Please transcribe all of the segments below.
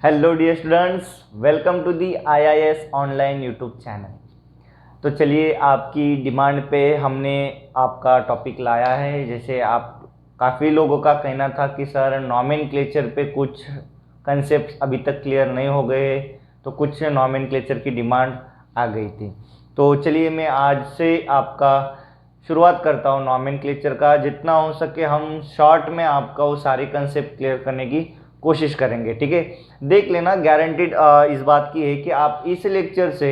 Hello dear students, welcome to the IIS online YouTube channel. तो चलिए, आपकी demand पे हमने आपका टॉपिक लाया है। जैसे आप काफ़ी लोगों का कहना था कि सर नॉमेनक्लेचर पे कुछ कंसेप्ट अभी तक क्लियर नहीं हो गए, तो कुछ नॉमेनक्लेचर की डिमांड आ गई थी। तो चलिए, मैं आज से आपका शुरुआत करता हूँ नॉमेनक्लेचर का। जितना हो सके हम शॉर्ट में आपका वो सारे कंसेप्ट क्लियर करने की कोशिश करेंगे, ठीक है। देख लेना, गारंटीड इस बात की है कि आप इस लेक्चर से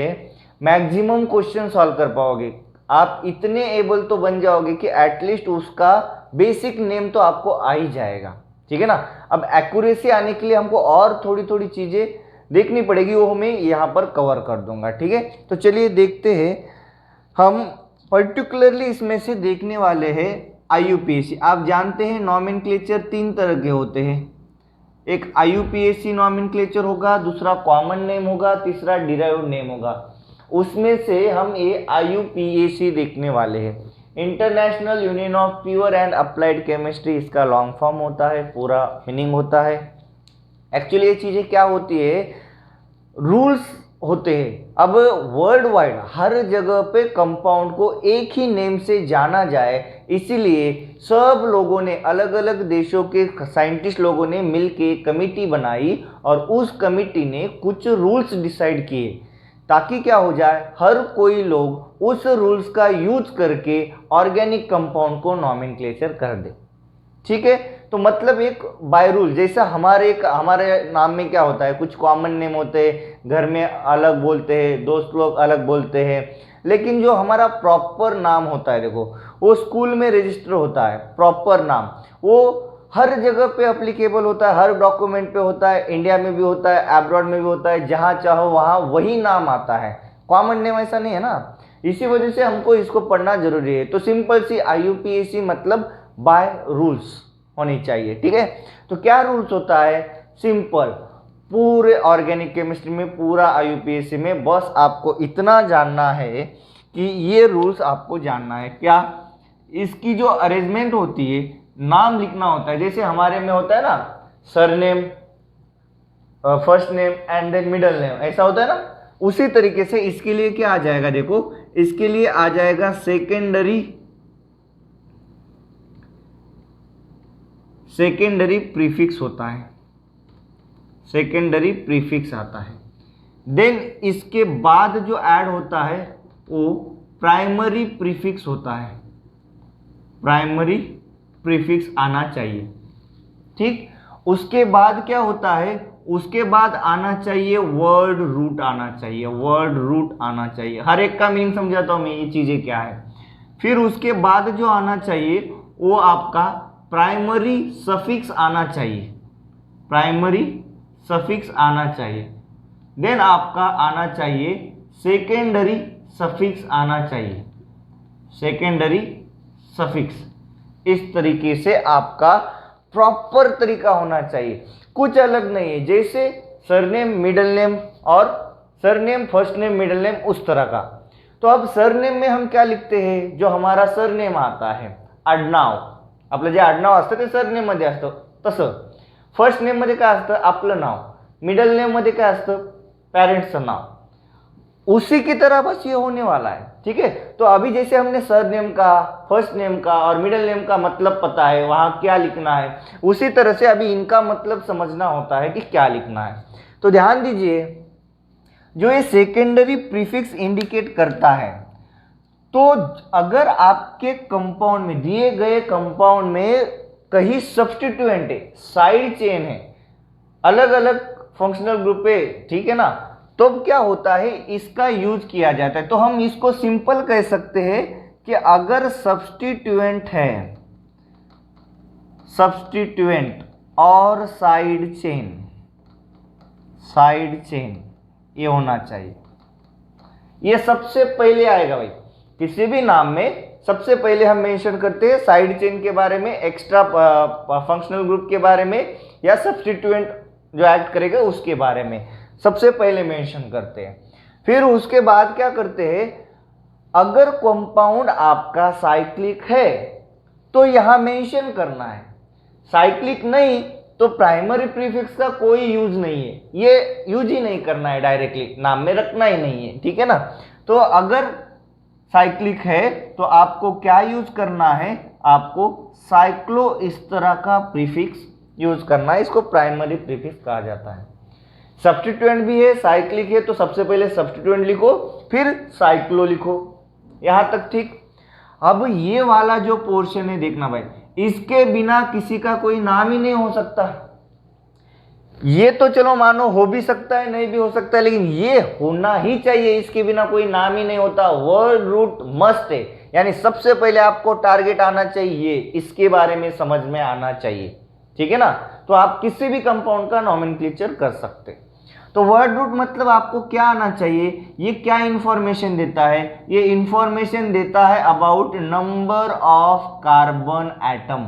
मैक्सिमम क्वेश्चन सॉल्व कर पाओगे। आप इतने एबल तो बन जाओगे कि एटलीस्ट उसका बेसिक नेम तो आपको आ ही जाएगा, ठीक है ना। अब एक्यूरेसी आने के लिए हमको और थोड़ी थोड़ी चीज़ें देखनी पड़ेगी, वो मैं यहाँ पर कवर कर दूंगा, ठीक है। तो चलिए देखते हैं। हम पर्टिकुलरली इसमें से देखने वाले हैं आईयूपीएसी। आप जानते हैं नॉमेनक्लेचर तीन तरह के होते हैं। एक आईयूपीएसी नॉमेनक्लेचर होगा, दूसरा कॉमन नेम होगा, तीसरा डिराइव्ड नेम होगा। उसमें से हम ये आईयूपीएसी देखने वाले हैं। International union of pure and applied chemistry इसका लॉन्ग फॉर्म होता है, पूरा मीनिंग होता है। एक्चुअली ये चीज़ें क्या होती है, रूल्स होते हैं। अब वर्ल्ड वाइड हर जगह पे कंपाउंड को एक ही नेम से जाना जाए, इसीलिए सब लोगों ने, अलग अलग देशों के साइंटिस्ट लोगों ने मिलके कमेटी बनाई और उस कमेटी ने कुछ रूल्स डिसाइड किए, ताकि क्या हो जाए, हर कोई लोग उस रूल्स का यूज करके ऑर्गेनिक कंपाउंड को नॉमेनक्लेचर कर दे, ठीक है। तो मतलब एक बाय रूल, जैसा हमारे नाम में क्या होता है, कुछ कॉमन नेम होते हैं, घर में अलग बोलते हैं, दोस्त लोग अलग बोलते हैं, लेकिन जो हमारा प्रॉपर नाम होता है, देखो वो स्कूल में रजिस्टर होता है। प्रॉपर नाम वो हर जगह पे अप्लीकेबल होता है, हर डॉक्यूमेंट पे होता है, इंडिया में भी होता है, अब्रॉड में भी होता है, जहाँ चाहो वहाँ वही नाम आता है। कॉमन नेम ऐसा नहीं है ना, इसी वजह से हमको इसको पढ़ना जरूरी है। तो सिंपल सी आईयूपीएसी मतलब बाय रूल्स होनी चाहिए, ठीक है। तो क्या रूल्स होता है, सिंपल, पूरे ऑर्गेनिक केमिस्ट्री में, पूरा आईयूपीएसी में बस आपको इतना जानना है कि ये रूल्स आपको जानना है। क्या, इसकी जो अरेंजमेंट होती है, नाम लिखना होता है। जैसे हमारे में होता है ना, surname, first name and then middle name, ऐसा होता है ना, उसी तरीके से इसके लिए क्या आ जाएगा, देखो इसके लिए आ जाएगा सेकेंडरी प्रीफिक्स होता है, सेकेंडरी प्रीफिक्स आता है। देन इसके बाद जो ऐड होता है वो प्राइमरी प्रीफिक्स होता है, प्राइमरी प्रीफिक्स आना चाहिए, ठीक। उसके बाद क्या होता है, उसके बाद आना चाहिए वर्ड रूट आना चाहिए, वर्ड रूट आना चाहिए। हर एक का मीनिंग समझाता हूं मैं, ये चीजें क्या है। फिर उसके बाद जो आना चाहिए वो आपका प्राइमरी सफिक्स आना चाहिए, प्राइमरी सफिक्स आना चाहिए। देन आपका आना चाहिए सेकेंडरी सफिक्स आना चाहिए, सेकेंडरी सफिक्स। इस तरीके से आपका प्रॉपर तरीका होना चाहिए, कुछ अलग नहीं है। जैसे सरनेम मिडिल नेम और surname first name middle name, उस तरह का। तो अब सरनेम में हम क्या लिखते हैं, जो हमारा सरनेम आता है, आडनाव, आपलं जे आडनाव असतं ते सरनेम मध्ये असतं, तसं फर्स्ट नेम मध्ये काय असतं, आपलं नाव, मिडल नेम मध्ये काय असतं, पेरेंट्सचं नाव, उसी की तरह बस ये होने वाला है, ठीक है। तो अभी जैसे हमने सरनेम का, फर्स्ट नेम का और मिडिल नेम का मतलब पता है, वहां क्या लिखना है, उसी तरह से अभी इनका मतलब समझना होता है कि क्या लिखना है। तो ध्यान दीजिए, जो ये सेकेंडरी प्रीफिक्स इंडिकेट करता है, तो अगर आपके कंपाउंड में, दिए गए कंपाउंड में कहीं सब्स्टिट्यूएंट है, साइड चेन है, अलग अलग फंक्शनल ग्रुप है, ठीक है ना, तो क्या होता है, इसका यूज किया जाता है। तो हम इसको सिंपल कह सकते हैं कि अगर सब्स्टिट्यूएंट है, सब्स्टिट्यूएंट और साइड चेन, साइड चेन ये होना चाहिए। ये सबसे पहले आएगा भाई, किसी भी नाम में सबसे पहले हम मेंशन करते हैं साइड चेन के बारे में, एक्स्ट्रा फंक्शनल ग्रुप के बारे में, या सब्स्टिट्यूएंट जो एक्ट करेगा उसके बारे में सबसे पहले मेंशन करते हैं। फिर उसके बाद क्या करते हैं, अगर कंपाउंड आपका साइक्लिक है तो यहां मेंशन करना है, साइक्लिक नहीं तो प्राइमरी प्रीफिक्स का कोई यूज नहीं है, ये यूज ही नहीं करना है, डायरेक्टली नाम में रखना ही नहीं है, ठीक है ना। तो अगर साइक्लिक है तो आपको क्या यूज करना है, आपको साइक्लो इस तरह का प्रीफिक्स यूज करना है, इसको प्राइमरी प्रीफिक्स कहा जाता है। सब्स्टिट्यूएंट भी है, साइक्लिक है तो सबसे पहले सब्स्टिट्यूएंट लिखो फिर साइक्लो लिखो, यहां तक ठीक। अब ये वाला जो पोर्शन है देखना भाई, इसके बिना किसी का कोई नाम ही नहीं हो सकता। ये तो चलो मानो हो भी सकता है नहीं भी हो सकता है, लेकिन ये होना ही चाहिए, इसके बिना कोई नाम ही नहीं होता। वर्ड रूट मस्ट है, यानी सबसे पहले आपको टारगेट आना चाहिए, इसके बारे में समझ में आना चाहिए, ठीक है ना। तो आप किसी भी कंपाउंड का नॉमेनक्लेचर कर सकते। तो वर्ड रूट मतलब आपको क्या आना चाहिए, ये क्या इंफॉर्मेशन देता है, ये इंफॉर्मेशन देता है about number of carbon atom,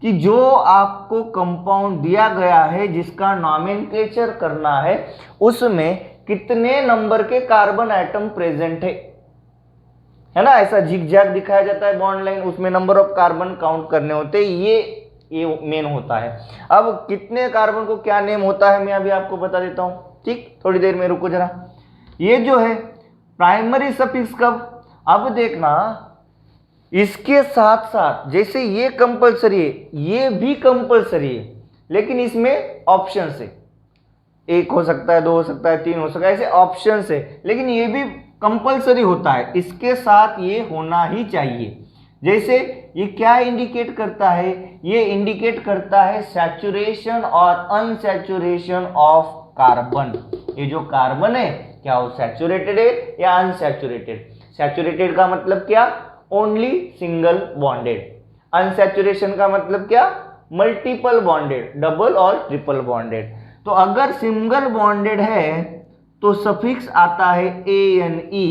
कि जो आपको कंपाउंड दिया गया है जिसका नॉमेनक्लेचर करना है उसमें कितने नंबर के कार्बन एटम प्रेजेंट है ना। ऐसा झिकझैक दिखाया जाता है बॉन्ड लाइन, उसमें नंबर ऑफ कार्बन काउंट करने होते हैं, ये मेन होता है। अब कितने कार्बन को क्या नेम होता है मैं अभी आपको बता देता हूं, ठीक, थोड़ी देर में रुको जरा। ये जो है प्राइमरी सफिक्स कब, अब देखना इसके साथ साथ जैसे ये कंपलसरी है ये भी कंपलसरी है, लेकिन इसमें ऑप्शन है, एक हो सकता है, दो हो सकता है, तीन हो सकता है, ऐसे ऑप्शन है, लेकिन ये भी कंपलसरी होता है, इसके साथ ये होना ही चाहिए। जैसे ये क्या इंडिकेट करता है, ये इंडिकेट करता है सैचुरेशन और अनसैचुरेशन ऑफ कार्बन। ये जो कार्बन है क्या वो सैचुरेटेड है या अनसैचुरेटेड। सैचुरेटेड का मतलब क्या, ओनली सिंगल बॉन्डेड। अनसैचुरेशन का मतलब क्या, मल्टीपल बॉन्डेड, डबल और ट्रिपल बॉन्डेड। तो अगर सिंगल बॉन्डेड है तो सफिक्स आता है ANE,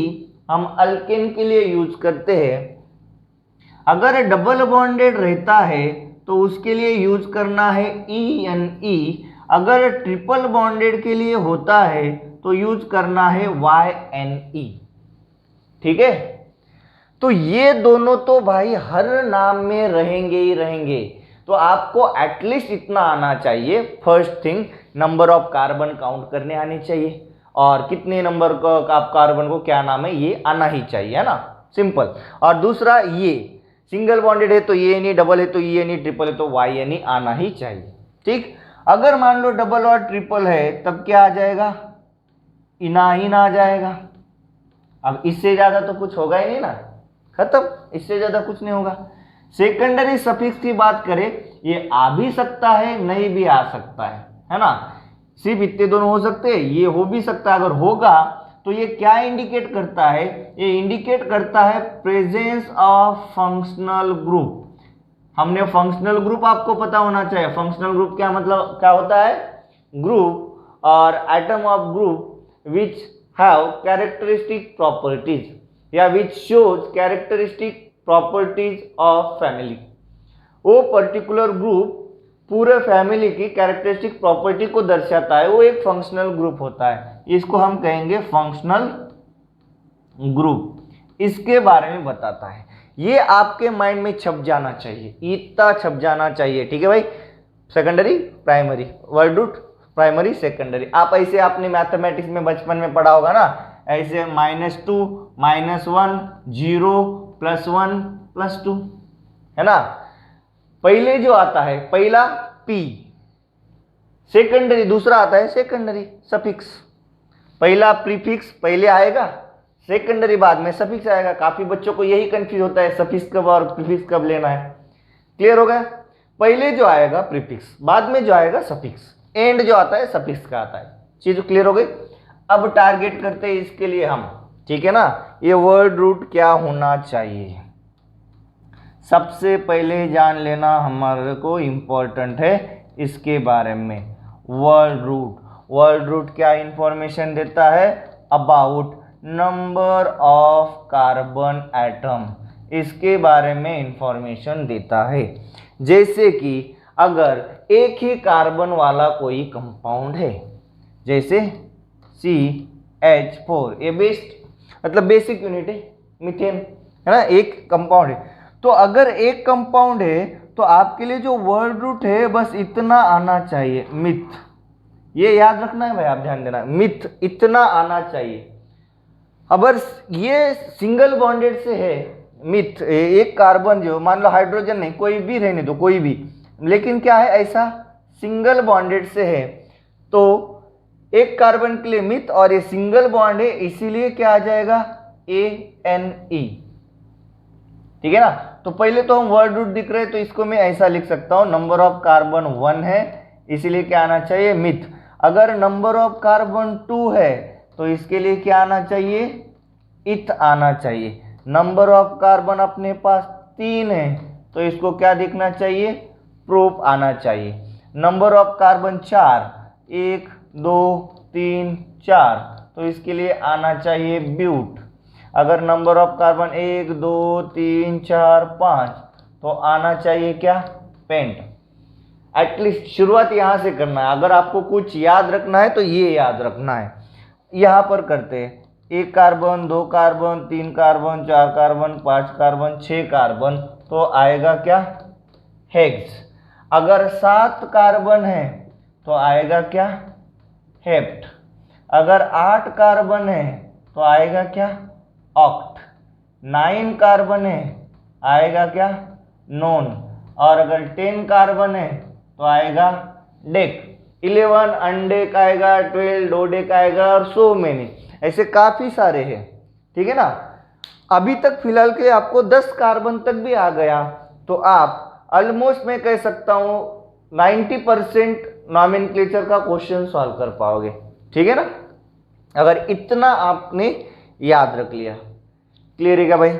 हम अल्केन के लिए यूज करते हैं। अगर डबल बॉन्डेड रहता है तो उसके लिए यूज करना है ENE। अगर ट्रिपल बॉन्डेड के लिए होता है तो यूज करना है YNE, ठीक है। तो ये दोनों तो भाई हर नाम में रहेंगे ही रहेंगे, तो आपको एटलीस्ट इतना आना चाहिए। First thing, number of carbon count करने आनी चाहिए, और कितने नंबर का कार्बन को क्या नाम है ये आना ही चाहिए, है ना, सिंपल। और दूसरा, ये सिंगल बॉन्डेड है तो ENE, डबल है तो ENE, ट्रिपल है तो YNE आना ही चाहिए, ठीक। अगर मान लो डबल और ट्रिपल है तब क्या आ जाएगा, इनाइन आ जाएगा। अब इससे ज्यादा तो कुछ होगा ही नहीं ना, खत्म, इससे ज्यादा कुछ नहीं होगा। सेकेंडरी सफिक्स की बात करें, ये आ भी सकता है नहीं भी आ सकता है ना, सिर्फ इतने दोनों हो सकते हैं, ये हो भी सकता है। अगर होगा तो ये क्या इंडिकेट करता है, ये इंडिकेट करता है प्रेजेंस ऑफ फंक्शनल ग्रुप। हमने फंक्शनल ग्रुप आपको पता होना चाहिए। फंक्शनल ग्रुप क्या मतलब क्या होता है, ग्रुप और atom of group which have characteristic properties या which shows characteristic properties of family. वो पर्टिकुलर ग्रुप पूरे फैमिली की कैरेक्टरिस्टिक प्रॉपर्टी को दर्शाता है, वो एक फंक्शनल ग्रुप होता है, इसको हम कहेंगे फंक्शनल ग्रुप। इसके बारे में बताता है, ये आपके माइंड में छप जाना चाहिए, इतना छप जाना चाहिए, ठीक है भाई। Secondary primary, word root primary secondary. आप ऐसे आपने मैथमेटिक्स में बचपन में पढ़ा होगा ना, ऐसे -2 -1 0 +1 +2, है ना। पहले जो आता है पहला P, सेकेंडरी दूसरा आता है सेकेंडरी सफिक्स। पहला प्रीफिक्स पहले आएगा, सेकेंडरी बाद में सफिक्स आएगा। काफी बच्चों को यही कंफ्यूज होता है सफिक्स कब और प्रीफिक्स कब लेना है। क्लियर हो गया, पहले जो आएगा प्रीफिक्स, बाद में जो आएगा सफिक्स, एंड जो आता है सफिक्स का आता है। चीज क्लियर हो गई। अब टारगेट करते हैं इसके लिए हम, ठीक है ना, ये वर्ड रूट क्या होना चाहिए। सबसे पहले जान लेना हमारे को इम्पोर्टेंट है इसके बारे में। वर्ड रूट क्या इंफॉर्मेशन देता है, about number of carbon atom, इसके बारे में इंफॉर्मेशन देता है। जैसे कि अगर एक ही कार्बन वाला कोई कंपाउंड है, जैसे CH4, ये बेस्ट मतलब बेसिक यूनिट है मीथेन, है ना, एक कंपाउंड है। तो अगर एक कंपाउंड है तो आपके लिए जो वर्ड रूट है बस इतना आना चाहिए, मिथ। ये याद रखना है भाई, आप ध्यान देना, मिथ इतना आना चाहिए। अगर ये सिंगल बॉन्डेड से है मिथ, एक कार्बन जो मान लो हाइड्रोजन नहीं, कोई भी रहने दो, कोई भी, लेकिन क्या है ऐसा सिंगल बॉन्डेड से है, तो एक कार्बन के लिए मिथ और ये सिंगल बॉन्ड है, इसीलिए क्या आ जाएगा ANE। ठीक है ना। तो पहले तो हम वर्ड रूट दिख रहे हैं तो इसको मैं ऐसा लिख सकता हूं, नंबर ऑफ कार्बन 1 है इसीलिए क्या आना चाहिए मिथ। अगर नंबर ऑफ कार्बन 2 है तो इसके लिए क्या आना चाहिए, इथ आना चाहिए। नंबर ऑफ कार्बन अपने पास 3 है तो इसको क्या दिखना चाहिए, प्रोप आना चाहिए। नंबर ऑफ कार्बन 4, 1 2 3 4, तो इसके लिए आना चाहिए ब्यूट। अगर नंबर ऑफ कार्बन 1 2 3 4 5, तो आना चाहिए क्या, पेंट। एटलीस्ट शुरुआत यहाँ से करना है। अगर आपको कुछ याद रखना है तो ये याद रखना है। यहाँ पर करते हैं, 1 carbon 2 carbon 3 carbon 4 carbon 5 carbon 6 carbon, तो आएगा क्या, हेक्स। अगर 7 कार्बन है तो आएगा क्या, हेप्ट। अगर 8 कार्बन है तो आएगा क्या, ऑक्ट। 9 कार्बन है आएगा क्या, नोन। और अगर 10 कार्बन है तो आएगा डेक। 11 अनडेक आएगा, 12 डोडेक आएगा और सो मैनी, ऐसे काफी सारे हैं। ठीक है ना। अभी तक फिलहाल के आपको 10 कार्बन तक भी आ गया तो आप ऑलमोस्ट मैं कह सकता हूं 90% नॉमेनक्लेचर का क्वेश्चन सॉल्व कर पाओगे। ठीक है ना, अगर इतना आपने याद रख लिया। क्लियर है क्या भाई।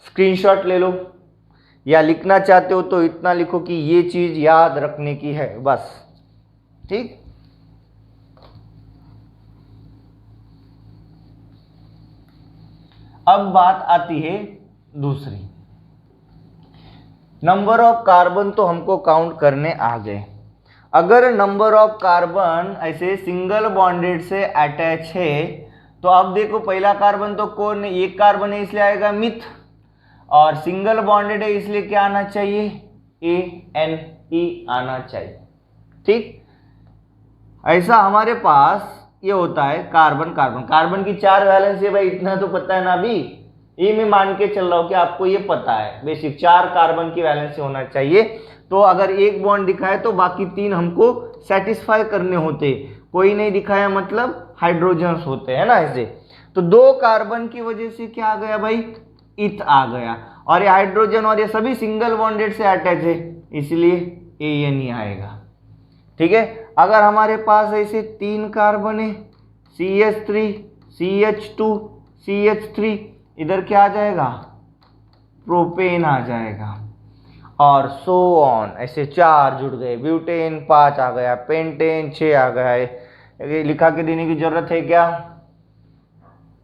स्क्रीनशॉट ले लो या लिखना चाहते हो तो इतना लिखो कि ये चीज याद रखने की है बस। ठीक, अब बात आती है दूसरी। नंबर ऑफ कार्बन तो हमको काउंट करने आ गए। अगर नंबर ऑफ कार्बन ऐसे सिंगल बॉन्डेड से अटैच है तो अब देखो पहला कार्बन तो कौन है, एक कार्बन है इसलिए आएगा मिथ, और सिंगल बॉन्डेड है इसलिए क्या आना चाहिए, ANE आना चाहिए। ठीक, ऐसा हमारे पास ये होता है कार्बन कार्बन। कार्बन की 4 वैलेंस है भाई, इतना तो पता है ना अभी। ये मैं मान के चल रहा हूं कि आपको ये पता है, बेसिक 4 कार्बन की वैलेंस होना चाहिए। तो अगर एक बॉन्ड दिखाए तो बाकी 3 हमको सेटिस्फाई करने होते, कोई नहीं दिखाया मतलब हाइड्रोजन्स होते हैं ना ऐसे। तो 2 कार्बन की वजह से क्या आ गया भाई, इथ आ गया, और ये हाइड्रोजन और ये सभी सिंगल बॉन्डेड से अटैच है इसलिए ANE आएगा। ठीक है। अगर हमारे पास ऐसे 3 कार्बन है, CH3 CH2 CH3, इधर क्या आ जाएगा, प्रोपेन आ जाएगा, और सो ऑन, ऐसे 4 जुड़ गए, ब्यूटेन 5 आ गया, पेंटेन 6 आ गया है। लिखा के देने की जरूरत है क्या,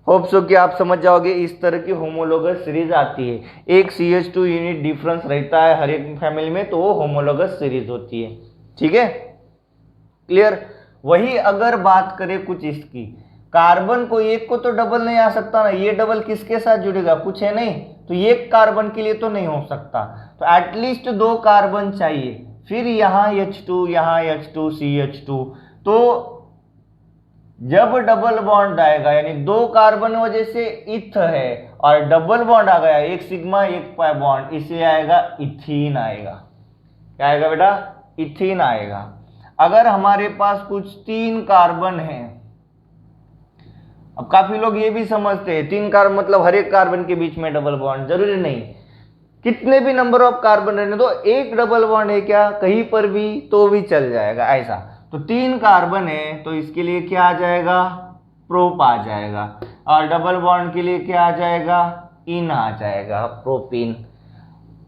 होप सो कि आप समझ जाओगे। इस तरह की होमोलोगस सीरीज आती है, एक CH2 यूनिट डिफरेंस रहता है हर एक फैमिली में, तो वो होमोलोगस सीरीज होती है। ठीक है, क्लियर। वही अगर बात करें कुछ इसकी, कार्बन को एक को तो डबल नहीं आ सकता ना, ये डबल किसके साथ जुड़ेगा, कुछ है नहीं, तो ये कार्बन के लिए तो नहीं हो सकता, तो एटलीस्ट 2 कार्बन चाहिए। फिर यहाँ H2 यहाँ H2 CH2, तो जब डबल बॉन्ड आएगा यानी 2 कार्बन वजह से इथ है और डबल बॉन्ड आ गया, एक सिग्मा एक पाई बॉन्ड, इसलिए आएगा इथीन आएगा। क्या आएगा बेटा, इथीन आएगा। अगर हमारे पास कुछ 3 कार्बन है, अब काफी लोग ये भी समझते हैं 3 कार्बन मतलब हर एक कार्बन के बीच में डबल बॉन्ड, जरूरी नहीं, कितने भी नंबर ऑफ कार्बन रहने दो, एक डबल बॉन्ड है क्या कहीं पर भी तो भी चल जाएगा ऐसा। तो 3 कार्बन है तो इसके लिए क्या आ जाएगा, प्रोप आ जाएगा, और डबल बॉन्ड के लिए क्या आ जाएगा, इन आ जाएगा, प्रोपीन।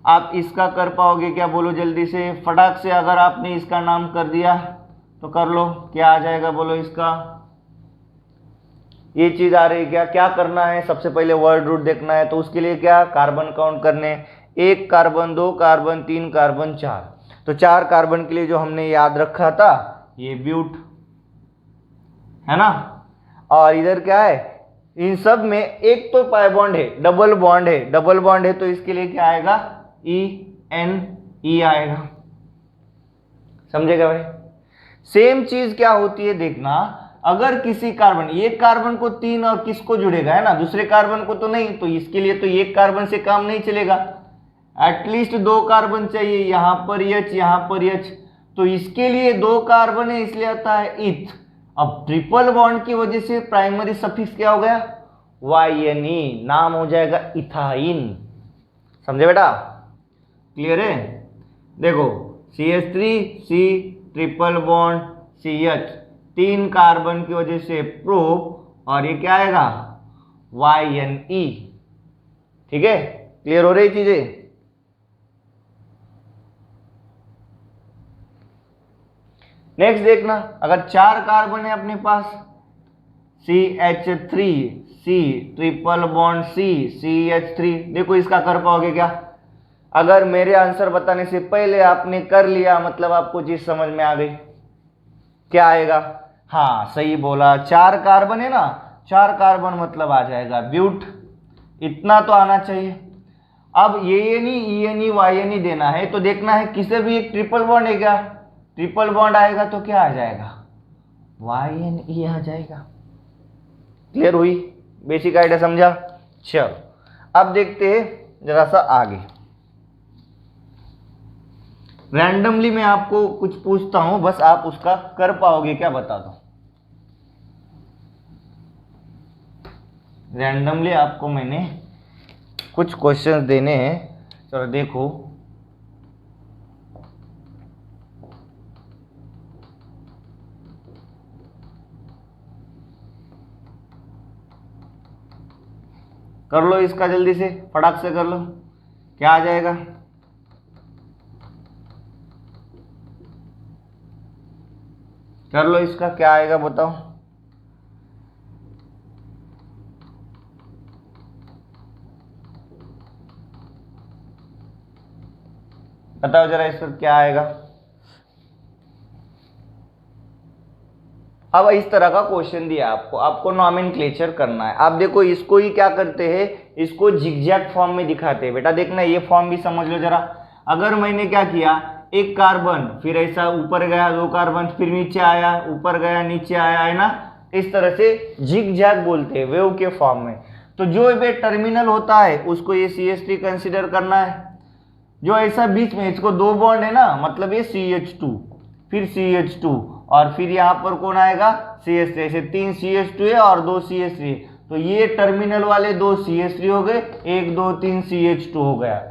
आप इसका कर पाओगे क्या, बोलो जल्दी से, फटाक से। अगर आपने इसका नाम कर दिया तो कर लो, क्या आ जाएगा बोलो इसका, ये चीज आ रही है क्या करना है, सबसे पहले वर्ड रूट देखना है, तो उसके लिए क्या, कार्बन काउंट करने, 1 कार्बन 2 कार्बन 3 कार्बन 4, तो 4 कार्बन के लिए जो हमने याद रखा था ये ब्यूट है ना। और इधर क्या है, इन सब में एक तो पाई बॉन्ड है, डबल बॉन्ड है, डबल बॉन्ड है तो इसके लिए क्या आएगा, EN ई आएगा। समझेगा भाई? सेम चीज क्या होती है देखना, अगर किसी कार्बन, एक कार्बन को 3 और किसको जुड़ेगा, है ना, दूसरे कार्बन को तो नहीं, तो इसके लिए तो एक कार्बन से काम नहीं चलेगा, एटलीस्ट 2 कार्बन चाहिए, यहां पर H यहां पर H, तो इसके लिए 2 कार्बन है इसलिए आता है इथ। अब ट्रिपल बॉन्ड की वजह से प्राइमरी सफिक्स क्या हो गया, YNE, नाम हो जाएगा इथाइन। समझे बेटा? क्लियर है? देखो CH3C triple bond CH, 3 carbon की वजह से प्रोप, और ये क्या आएगा, YNE। ठीक है? क्लियर हो रही चीजें? नेक्स्ट देखना, अगर 4 कार्बन है अपने पास, CH3C triple bond C CH3, देखो इसका कर पाओगे क्या? अगर मेरे आंसर बताने से पहले आपने कर लिया मतलब आपको चीज समझ में आ गई। क्या आएगा? हाँ सही बोला, 4 कार्बन है ना, 4 कार्बन मतलब आ जाएगा ब्यूट, इतना तो आना चाहिए। अब ANE ENE YNE देना है तो देखना है किसे भी एक ट्रिपल बॉन्ड है क्या, ट्रिपल बॉन्ड आएगा तो क्या आ जाएगा, YNE आ जाएगा। क्लियर हुई? बेसिक आइडिया समझा? चलो अब देखते हैं जरा सा आगे। रैंडमली मैं आपको कुछ पूछता हूं, बस आप उसका कर पाओगे क्या बता दो। रैंडमली आपको मैंने कुछ क्वेश्चंस देने हैं, चलो देखो। कर लो इसका जल्दी से, फटाक से कर लो, क्या आ जाएगा? कर लो इसका, क्या आएगा बताओ। बताओ जरा इसका क्या आएगा। अब इस तरह का क्वेश्चन दिया आपको, आपको नॉमेनक्लेचर करना है। आप देखो इसको ही क्या करते हैं, इसको जिगजैग फॉर्म में दिखाते हैं। बेटा देखना ये फॉर्म भी समझ लो जरा। अगर मैंने क्या किया, एक कार्बन, फिर ऐसा ऊपर गया 2 कार्बन, फिर नीचे आया, ऊपर गया नीचे आया, है ना, इस तरह से जिगजैग बोलते हैं वेव के फॉर्म में। तो जो भी टर्मिनल होता है उसको ये CH3 कंसिडर करना है। जो ऐसा बीच में, इसको 2 बॉन्ड है ना, मतलब ये CH2, फिर CH2, और फिर यहाँ पर कौन आएगा, CH3, ऐसे 3 CH2 है और 2 CH3 है, तो ये टर्मिनल वाले 2 CH3 हो गए, 1 2 3 CH2 हो गया।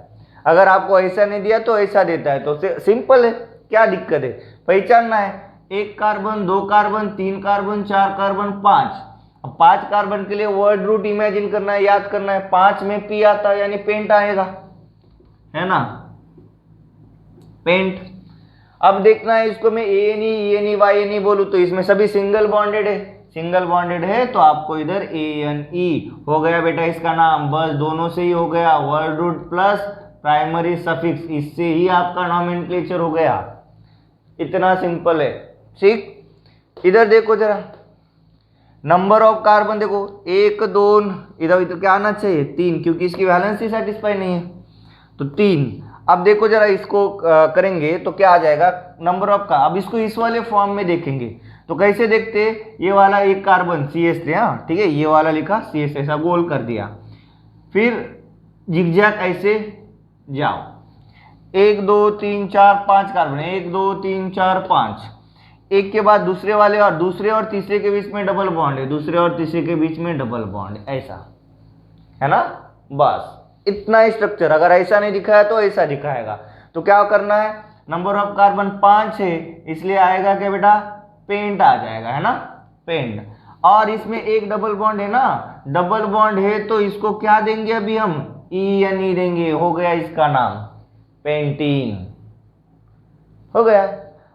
अगर आपको ऐसा नहीं दिया तो ऐसा देता है, तो सिंपल है, क्या दिक्कत है, पहचानना है। 1 कार्बन, 2 कार्बन, 3 कार्बन, 4 कार्बन, 5। अब 5 कार्बन के लिए वर्ड रूट इमेजिन करना है, याद करना है। 5 में P आता है यानी पेंट आएगा, है ना, पेंट। अब देखना है इसको मैं ANE ENE YNE बोलूं तो इसमें सभी सिंगल बॉन्डेड है, सिंगल बॉन्डेड है तो आपको इधर ANE हो गया बेटा इसका नाम, बस दोनों से ही हो गया, word root plus primary suffix, इससे ही आपका नॉमेनक्लेचर हो गया। इतना सिंपल है। ठीक, इधर देखो जरा, नंबर ऑफ कार्बन देखो 1 2, इधर क्या आना चाहिए 3, क्योंकि इसकी वैलेंसी सेटिस्फाई नहीं है तो 3। अब देखो जरा इसको करेंगे तो क्या आ जाएगा, नंबर ऑफ का। अब इसको इस वाले फॉर्म में देखेंगे तो कैसे देखते, ये वाला एक कार्बन CH3, हाँ ठीक है, ये वाला लिखा CH, ऐसा गोल कर दिया, फिर जिगजैग ऐसे जाओ, 1 2 3 4 5 कार्बन, 1 2 3 4 5, एक के बाद दूसरे वाले, और दूसरे और तीसरे के बीच में डबल बॉन्ड है, दूसरे और तीसरे के बीच में डबल बॉन्ड, ऐसा है ना, बस इतना स्ट्रक्चर। अगर ऐसा नहीं दिखाया तो ऐसा दिखाएगा। तो क्या करना है, नंबर ऑफ कार्बन 5 है इसलिए आएगा क्या बेटा, पेंट आ जाएगा, है ना, पेंट। और इसमें एक डबल बॉन्ड है ना, डबल बॉन्ड है तो इसको क्या देंगे अभी हम, ENE देंगे, हो गया इसका नाम पेंटीन, हो गया।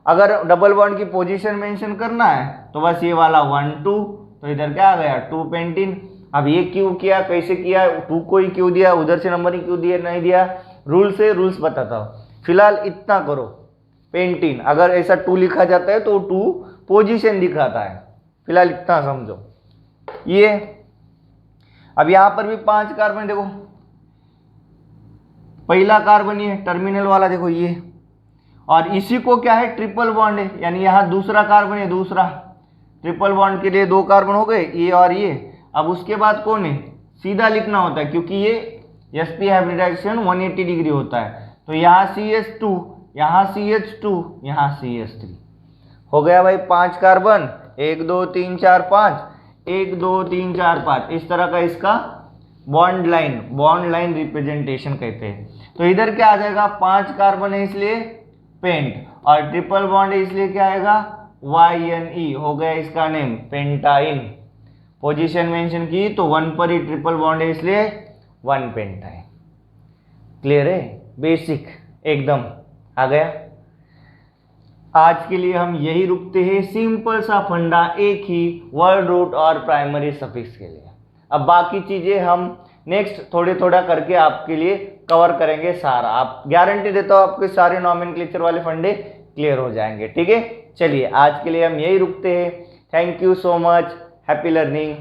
अगर डबल बॉन्ड की पोजीशन मेंशन करना है तो बस ये वाला 1 2, तो इधर क्या आ गया 2 पेंटीन। अब ये क्यों किया, कैसे किया, 2 को ही क्यों दिया, उधर से नंबर ही क्यों दिया, नहीं दिया, रूल से रूल्स बताता हूँ। फिलहाल इतना करो, पेंटीन, अगर ऐसा 2 लिखा जाता है तो 2 पोजीशन दिखाता है, फिलहाल इतना समझो। ये अब यहां पर भी 5 कार्बन देखो, पहला कार्बन ये टर्मिनल वाला देखो ये, और इसी को क्या है ट्रिपल बॉन्ड है, यानी यहाँ दूसरा कार्बन है, दूसरा ट्रिपल बॉन्ड के लिए 2 कार्बन हो गए ये और ये। अब उसके बाद कौन है, सीधा लिखना होता है क्योंकि ये sp हाइब्रिडाइजेशन 180 डिग्री होता है, तो यहाँ CH2, यहाँ CH2, यहाँ CH3 हो गया भाई 5 कार्बन, 1 2 3 4 5, 1 2 3 4 5, इस तरह का इसका बॉन्ड लाइन रिप्रेजेंटेशन कहते हैं। तो इधर क्या आ जाएगा, 5 कार्बन है इसलिए पेंट, और ट्रिपल बॉन्ड है इसलिए क्या आएगा YNE, हो गया इसका नेम पेंटाइन। पोजीशन मेंशन की तो 1 पर ही ट्रिपल बॉन्ड है इसलिए 1 पेंटाइन। क्लियर है, बेसिक एकदम आ गया। आज के लिए हम यही रुकते हैं, सिंपल सा फंडा, एक ही वर्ड रूट और प्राइमरी सफिक्स के लिए। अब बाकी चीजें हम नेक्स्ट थोड़ा करके आपके लिए कवर करेंगे सारा। आप गारंटी देता हूँ आपके सारे नॉमेनक्लेचर वाले फंडे क्लियर हो जाएंगे। ठीक है, चलिए आज के लिए हम यही रुकते हैं। Thank you so much, happy learning.